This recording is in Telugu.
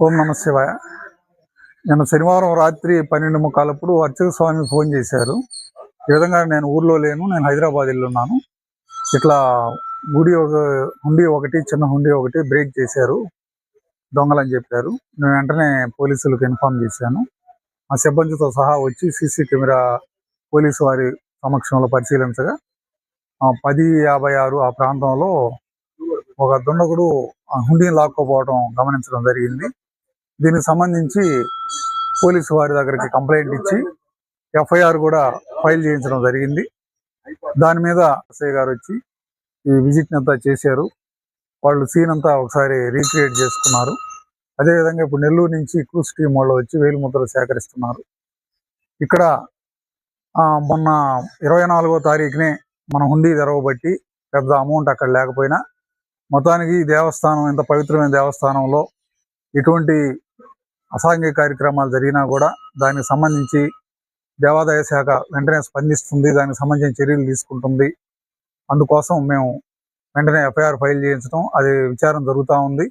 ఓం నమ శివాయ. నిన్న శనివారం రాత్రి 12:45 అర్చక స్వామి ఫోన్ చేశారు. ఈ విధంగా నేను ఊర్లో లేను, నేను హైదరాబాద్ వెళ్ళున్నాను. ఇట్లా హుండీ ఒకటి, చిన్న హుండీ ఒకటి బ్రేక్ చేశారు, దొంగలని చెప్పారు. నేను వెంటనే పోలీసులకు ఇన్ఫార్మ్ చేశాను. మా సిబ్బందితో సహా వచ్చి సీసీ కెమెరా పోలీసు వారి సమక్షంలో పరిశీలించగా 10:56 ఆ ప్రాంతంలో ఒక దుండగుడు హుండీని లాక్కోపోవడం గమనించడం జరిగింది. దీనికి సంబంధించి పోలీసు వారి దగ్గరికి కంప్లైంట్ ఇచ్చి ఎఫ్ఐఆర్ కూడా ఫైల్ చేయించడం జరిగింది. దాని మీద ఎస్ఐ గారు వచ్చి ఈ విజిట్ అంతా చేశారు. వాళ్ళు సీన్ అంతా ఒకసారి రీక్రియేట్ చేసుకున్నారు. అదేవిధంగా ఇప్పుడు నెల్లూరు నుంచి క్రూస్ టీం వాళ్ళు వచ్చి వేలిముద్రలు సేకరిస్తున్నారు. ఇక్కడ మొన్న 24వ తారీఖునే మన హుండీ తెరవబట్టి పెద్ద అమౌంట్ అక్కడ లేకపోయినా, మొత్తానికి దేవస్థానం, ఇంత పవిత్రమైన దేవస్థానంలో ఎటువంటి అసాంఘిక కార్యక్రమాలు జరిగినా కూడా దానికి సంబంధించి దేవాదాయ శాఖ వెంటనే స్పందిస్తుంది, దానికి సంబంధించిన చర్యలు తీసుకుంటుంది. అందుకోసం మేము వెంటనే ఎఫ్ఐఆర్ ఫైల్ చేయించడం, అది విచారణ జరుగుతూ ఉంది.